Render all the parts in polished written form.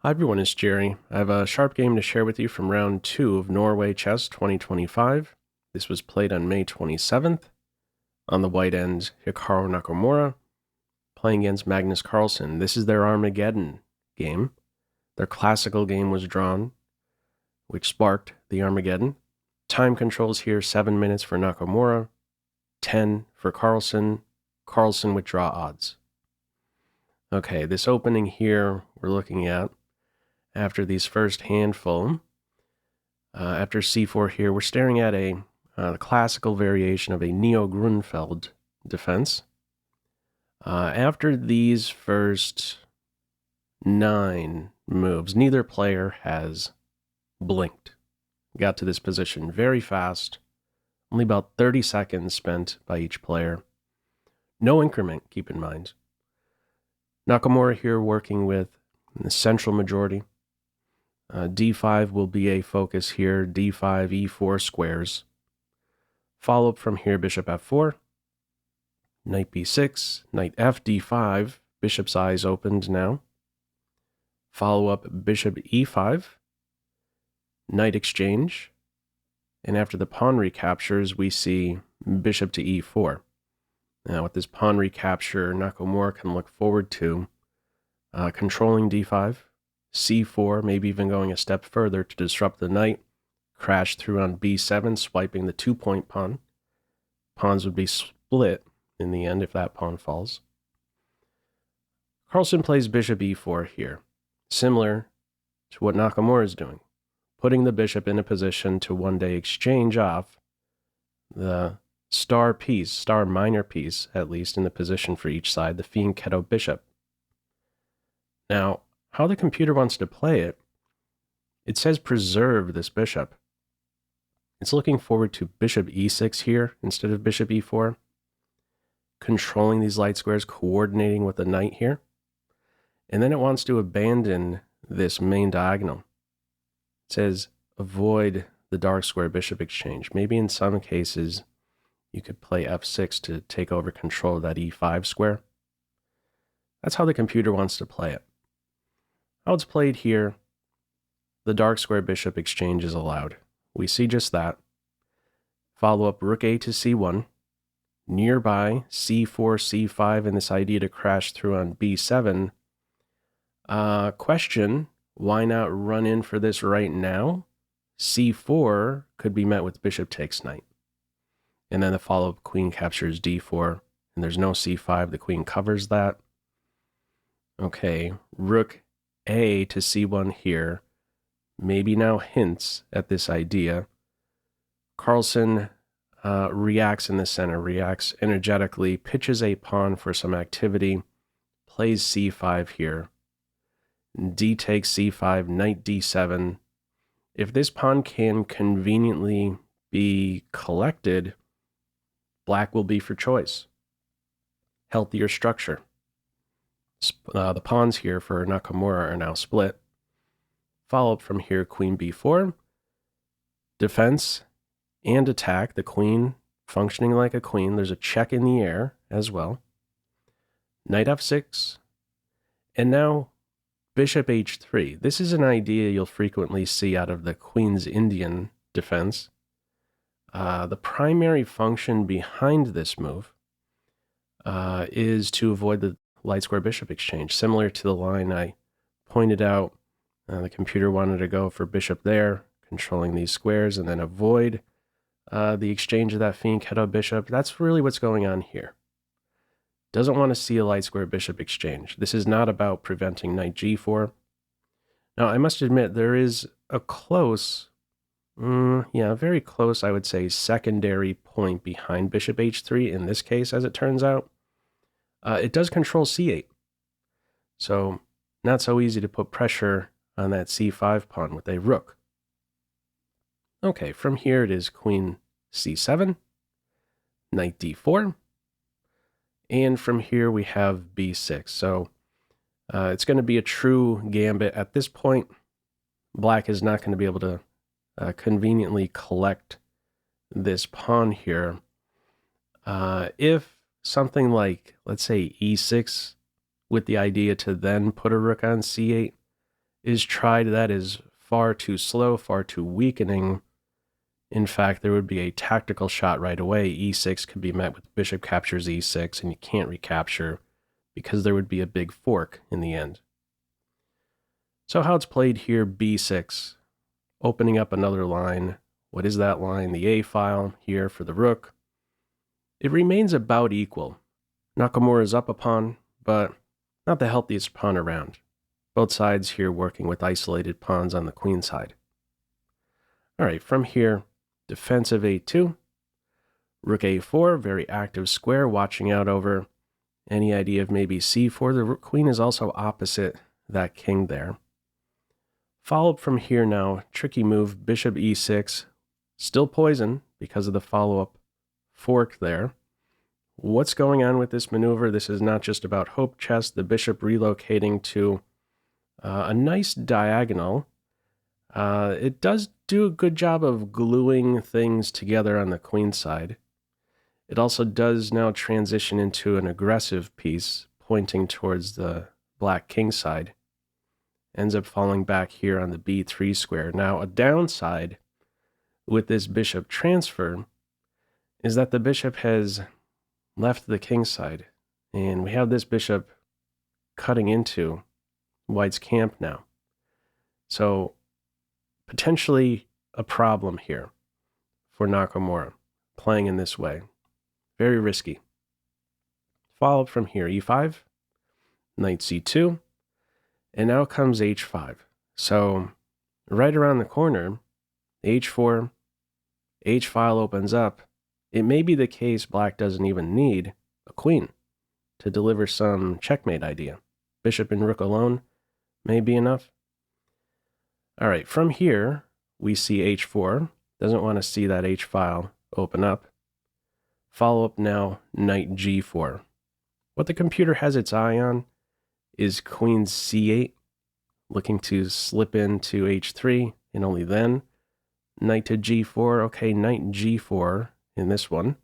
Hi everyone, it's Jerry. I have a sharp game to share with you from round 2 of Norway Chess 2025. This was played on May 27th. On the white end, Hikaru Nakamura playing against Magnus Carlsen. This is their Armageddon game. Their classical game was drawn, which sparked the Armageddon. Time controls here, 7 minutes for Nakamura, 10 for Carlsen. Carlsen with draw odds. Okay, this opening here we're looking at after these first handful. After c4 here, we're staring at a classical variation of a Neo-Grünfeld defense. After these first 9 moves, neither player has blinked. Got to this position very fast. Only about 30 seconds spent by each player. No increment, keep in mind. Nakamura here working with the central majority. D5 will be a focus here, D5, E4 squares. Follow up from here, bishop F4, knight B6, knight Fd5, bishop's eyes opened now. Follow up, bishop E5, knight exchange, and after the pawn recaptures, we see bishop to E4. Now with this pawn recapture, Nakamura can look forward to controlling D5, C4, maybe even going a step further to disrupt the knight, crash through on B7, swiping the 2-point pawn. Pawns would be split in the end if that pawn falls. Carlsen plays bishop E4 here, similar to what Nakamura is doing, putting the bishop in a position to one day exchange off the star piece, star minor piece, at least in the position for each side, the fianchetto bishop. Now, how the computer wants to play it, it says preserve this bishop. It's looking forward to bishop E6 here instead of bishop E4, controlling these light squares, coordinating with the knight here. And then it wants to abandon this main diagonal. It says avoid the dark square bishop exchange. Maybe in some cases you could play F6 to take over control of that E5 square. That's how the computer wants to play it. How it's played here, the dark square bishop exchange is allowed. We see just that. Follow up rook A to C1. Nearby C4, C5, and this idea to crash through on B7. Question, why not run in for this right now? C4 could be met with bishop takes knight. And then the follow-up queen captures D4, and there's no C5, the queen covers that. Okay, rook A to C1 here, maybe now hints at this idea. Carlsen reacts in the center, reacts energetically, pitches a pawn for some activity, plays C5 here. D takes C5, knight D7. If this pawn can conveniently be collected, black will be for choice. Healthier structure. The pawns here for Nakamura are now split. Follow up from here, queen b4. Defense and attack, the queen functioning like a queen. There's a check in the air as well. Knight f6. And now bishop h3. This is an idea you'll frequently see out of the Queen's Indian defense. The primary function behind this move is to avoid the light square bishop exchange, similar to the line I pointed out. The computer wanted to go for bishop there, controlling these squares, and then avoid the exchange of that fianchetto bishop. That's really what's going on here. Doesn't want to see a light square bishop exchange. This is not about preventing knight g4. Now, I must admit, there is a close, very close, I would say, secondary point behind bishop h3 in this case, as it turns out. It does control c8. So, not so easy to put pressure on that c5 pawn with a rook. Okay, from here it is queen c7, knight d4, and from here we have b6. So it's going to be a true gambit. At this point, black is not going to be able to conveniently collect this pawn here. If something like, let's say, e6 with the idea to then put a rook on c8 is tried, that is far too slow, far too weakening. In fact, there would be a tactical shot right away. E6 could be met with bishop captures E6, and you can't recapture because there would be a big fork in the end. So how it's played here, B6, opening up another line. What is that line? The A file here for the rook. It remains about equal. Nakamura is up a pawn, but not the healthiest pawn around. Both sides here working with isolated pawns on the queen side. All right, from here, defensive A2, rook A4, very active square, watching out over any idea of maybe C4. The queen is also opposite that king there. Follow up from here now, tricky move, bishop E6, still poison because of the follow-up fork there. What's going on with this maneuver? This is not just about hope chess, the bishop relocating to a nice diagonal. It does do a good job of gluing things together on the queen side. It also does now transition into an aggressive piece, pointing towards the black king side. Ends up falling back here on the B3 square. Now, a downside with this bishop transfer is that the bishop has left the king side, and we have this bishop cutting into white's camp now. So, potentially a problem here for Nakamura, playing in this way. Very risky. Follow up from here, E5, knight C2, and now comes H5. So, right around the corner, H4, H-file opens up. It may be the case black doesn't even need a queen to deliver some checkmate idea. Bishop and rook alone may be enough. All right, from here, we see H4. Doesn't want to see that H-file open up. Follow up now, knight G4. What the computer has its eye on is queen C8, looking to slip into H3, and only then knight to G4. Okay, knight G4 in this one.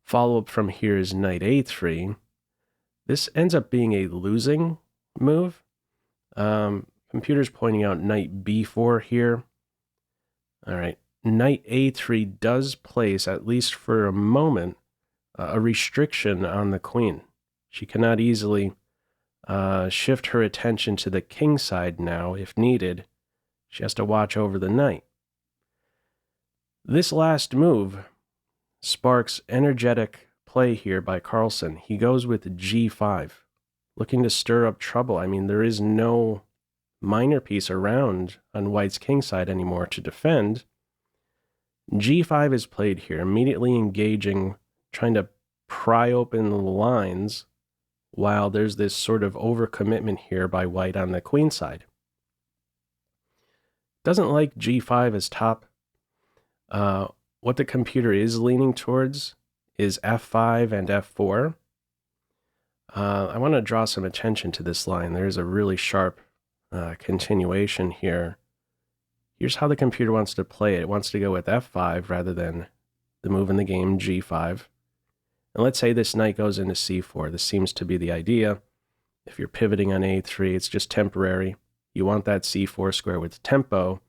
Follow up from here is knight A3. This ends up being a losing move. Computer's pointing out knight B4 here. All right, knight A3 does place, at least for a moment, a restriction on the queen. She cannot easily shift her attention to the king side now if needed. She has to watch over the knight. This last move sparks energetic play here by Carlsen. He goes with G5, looking to stir up trouble. I mean, there is no minor piece around on white's king side anymore to defend. G5 is played here, immediately engaging, trying to pry open the lines, while there's this sort of overcommitment here by white on the queen side. Doesn't like G5 as top. What the computer is leaning towards is F5 and F4. I want to draw some attention to this line. There's a really sharp continuation here. Here's how the computer wants to play it. It wants to go with F5 rather than the move in the game, G5. And let's say this knight goes into C4. This seems to be the idea. If you're pivoting on A3, it's just temporary. You want that C4 square with tempo.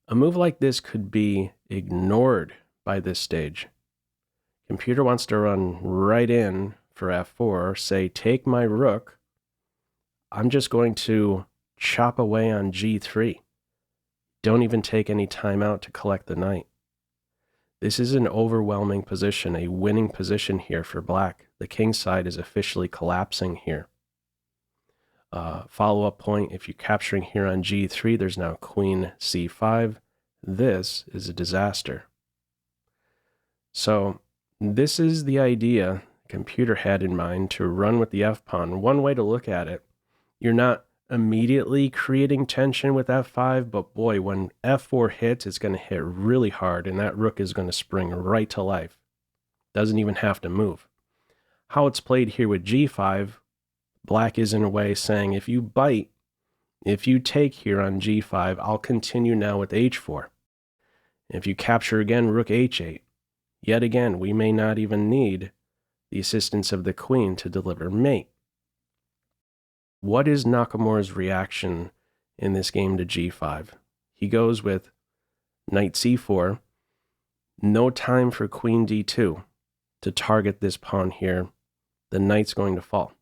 A move like this could be ignored by this stage. Computer wants to run right in for F4, say, take my rook. I'm just going to chop away on G3. Don't even take any time out to collect the knight. This is an overwhelming position, a winning position here for black. The king side is officially collapsing here. Follow-up point, if you're capturing here on G3, there's now queen C5. This is a disaster. So this is the idea the computer had in mind to run with the F-pawn. One way to look at it, you're not immediately creating tension with F5, but boy, when F4 hits, it's going to hit really hard, and that rook is going to spring right to life. Doesn't even have to move. How it's played here with G5, black is in a way saying, if you bite, if you take here on G5, I'll continue now with H4. If you capture again, rook H8. Yet again, we may not even need the assistance of the queen to deliver mate. what is Nakamura's reaction in this game to g5? He goes with knight c4, no time for queen d2 to target this pawn here. The knight's going to fall.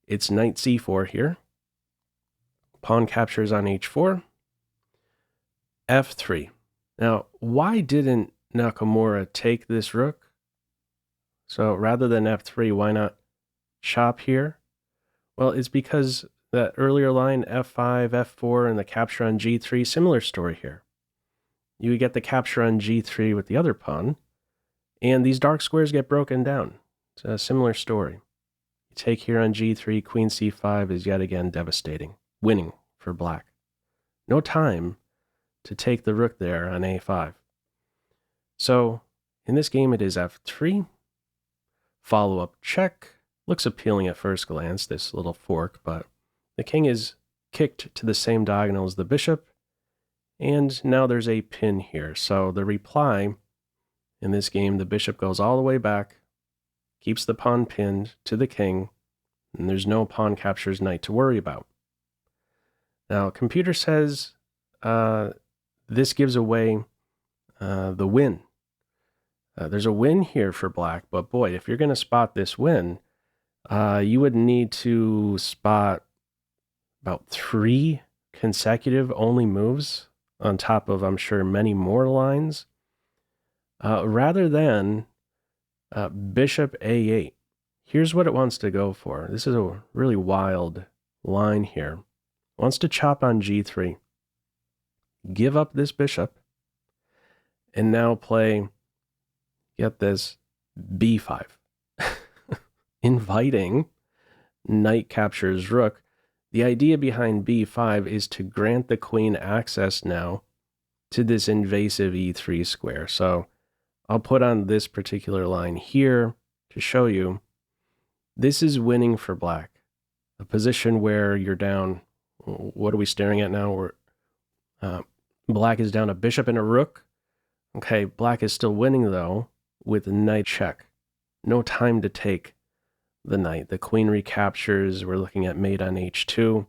It's knight c4 here. Pawn captures on h4. f3. Now, why didn't Nakamura take this rook? So rather than f3, why not chop here? Well, it's because that earlier line, f5, f4, and the capture on g3, similar story here. You get the capture on g3 with the other pawn, and these dark squares get broken down. It's a similar story. You take here on g3, queen c5 is yet again devastating, winning for black. No time to take the rook there on a5. So in this game it is f3, follow-up check. Looks appealing at first glance, this little fork, but the king is kicked to the same diagonal as the bishop, and now there's a pin here. So the reply in this game, the bishop goes all the way back, keeps the pawn pinned to the king, and there's no pawn captures knight to worry about. Now, computer says this gives away the win. There's a win here for black, but boy, if you're going to spot this win, you would need to spot about 3 consecutive only moves on top of, I'm sure, many more lines, rather than bishop a8. Here's what it wants to go for. This is a really wild line here. It wants to chop on g3, give up this bishop, and now play, get this, b5. Inviting knight captures rook. The idea behind b5 is to grant the queen access now to this invasive e3 square. So I'll put on this particular line here to show you this is winning for black. A position where you're down, what are we staring at now? Black is down a bishop and a rook. Okay, black is still winning though with knight check. No time to take the knight. The queen recaptures. We're looking at mate on h2.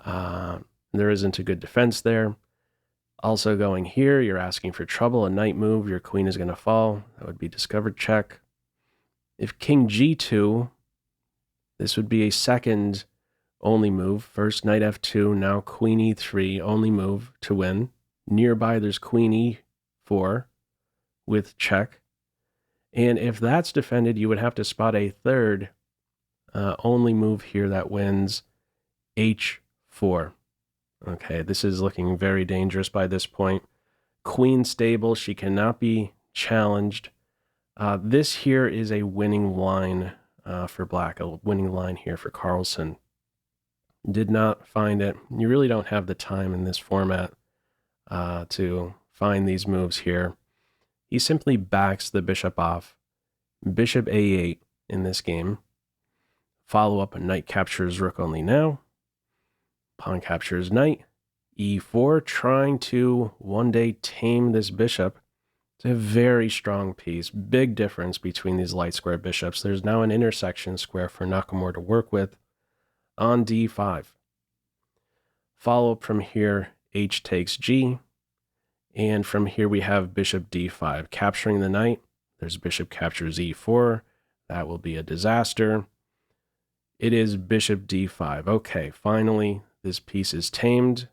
There isn't a good defense there. Also going here, you're asking for trouble. A knight move, your queen is going to fall. That would be discovered check. If king g2, this would be a second only move. First knight f2, now queen e3, only move to win. Nearby there's queen e4 with check. And if that's defended, you would have to spot a third only move here that wins, h4. Okay, this is looking very dangerous by this point. Queen stable, she cannot be challenged. This here is a winning line for black, a winning line here for Carlsen. Did not find it. You really don't have the time in this format to find these moves here. He simply backs the bishop off. Bishop a8 in this game. Follow up, a knight captures rook only now. Pawn captures knight. e4, trying to one day tame this bishop. It's a very strong piece. Big difference between these light square bishops. There's now an intersection square for Nakamura to work with on d5. Follow up from here, h takes g. And from here we have bishop d5, capturing the knight. There's bishop captures e4. That will be a disaster. It is bishop d5. Okay, finally, this piece is tamed.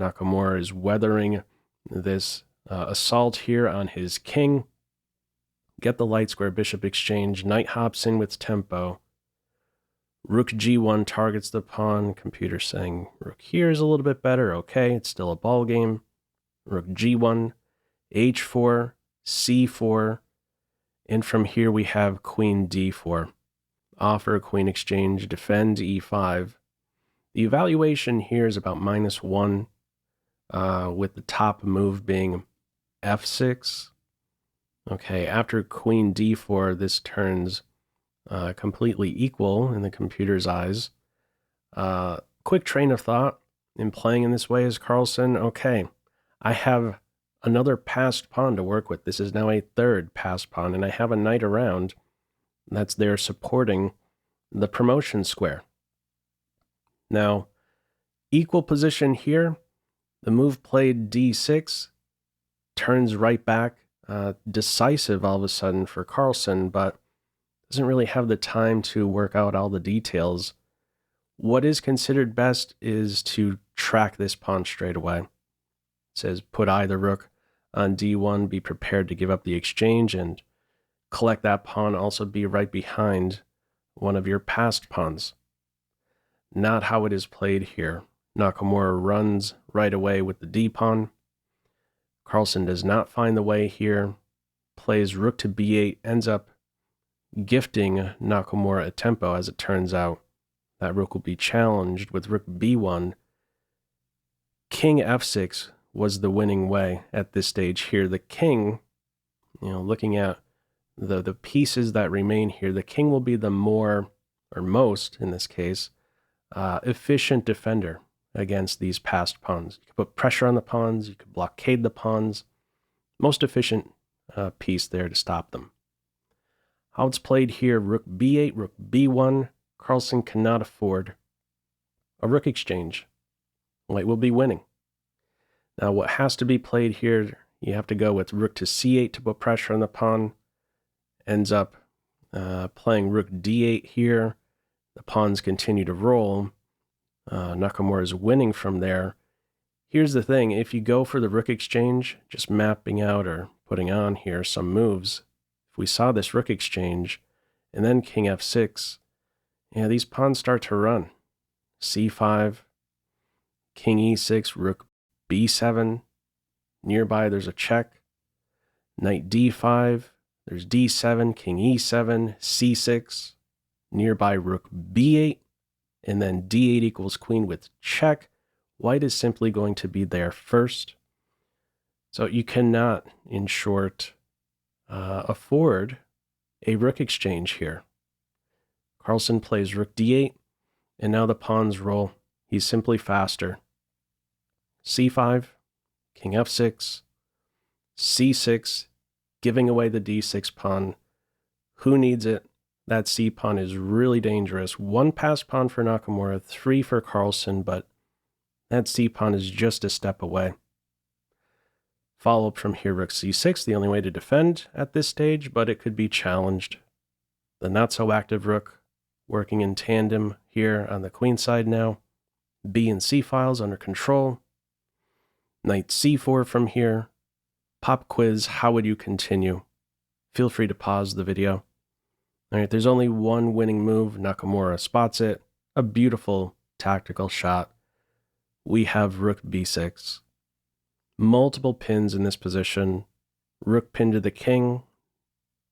Nakamura is weathering this assault here on his king. Get the light square bishop exchange. Knight hops in with tempo. Rook g1 targets the pawn. Computer saying rook here is a little bit better. Okay, it's still a ball game. Rook g1, h4, c4, and from here we have queen d4. Offer, queen exchange, defend e5. The evaluation here is about -1, with the top move being f6. Okay, after queen d4, this turns completely equal in the computer's eyes. Quick train of thought in playing in this way is Carlsen. Okay, I have another passed pawn to work with. This is now a third passed pawn, and I have a knight around that's there supporting the promotion square. Now, equal position here. The move played d6 turns right back. Decisive all of a sudden for Carlsen, but doesn't really have the time to work out all the details. What is considered best is to track this pawn straight away. It says put either rook on d1, be prepared to give up the exchange, and collect that pawn, also be right behind one of your passed pawns. Not how it is played here. Nakamura runs right away with the d-pawn. Carlsen does not find the way here, plays rook to b8, ends up gifting Nakamura a tempo. As it turns out, that rook will be challenged with rook b1. King f6 was the winning way at this stage here. The king, looking at the pieces that remain here, the king will be the more, or most in this case, efficient defender against these passed pawns. You could put pressure on the pawns, you could blockade the pawns. Most efficient piece there to stop them. How it's played here, rook b8, rook b1. Carlsen cannot afford a rook exchange. White will be winning. Now what has to be played here, you have to go with rook to c8 to put pressure on the pawn. Ends up playing rook d8 here. The pawns continue to roll. Nakamura is winning from there. Here's the thing, if you go for the rook exchange, just mapping out or putting on here some moves, if we saw this rook exchange and then king f6, these pawns start to run. c5, king e6, rook b7. Nearby there's a check. Knight d5, there's d7, king e7, c6. Nearby rook b8. And then d8 equals queen with check. White is simply going to be there first. So you cannot, in short, afford a rook exchange here. Carlsen plays rook d8, and now the pawns roll. He's simply faster. c5, king f6, c6, giving away the d6 pawn. Who needs it? That c pawn is really dangerous. 1 passed pawn for Nakamura, 3 for Carlsen, but that c pawn is just a step away. Follow up from here, rook c6, the only way to defend at this stage, but it could be challenged. The not so active rook working in tandem here on the queenside now. B and c files under control. Knight c4 from here. Pop quiz, how would you continue? Feel free to pause the video. All right, there's only one winning move. Nakamura spots it. A beautiful tactical shot. We have rook b6. Multiple pins in this position. Rook pinned to the king.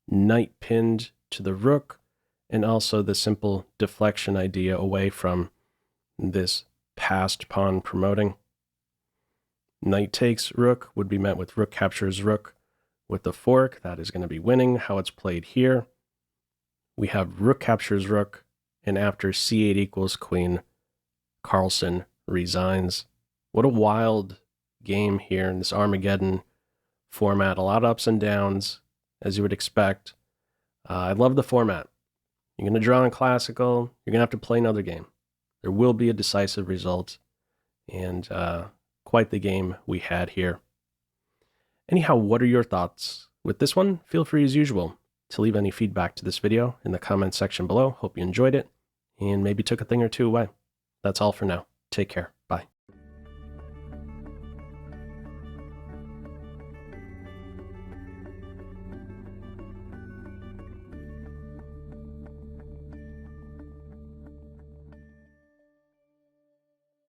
Knight pinned to the rook. And also the simple deflection idea away from this passed pawn promoting. Knight takes rook would be met with rook captures rook with the fork. That is going to be winning. How it's played here. We have rook captures rook, and after c8 equals queen, Carlsen resigns. What a wild game here in this Armageddon format. A lot of ups and downs, as you would expect. I love the format. You're going to draw in classical. You're going to have to play another game. There will be a decisive result, and quite the game we had here. Anyhow, what are your thoughts with this one? Feel free, as usual, to leave any feedback to this video in the comments section below. Hope you enjoyed it and maybe took a thing or two away. That's all for now. Take care.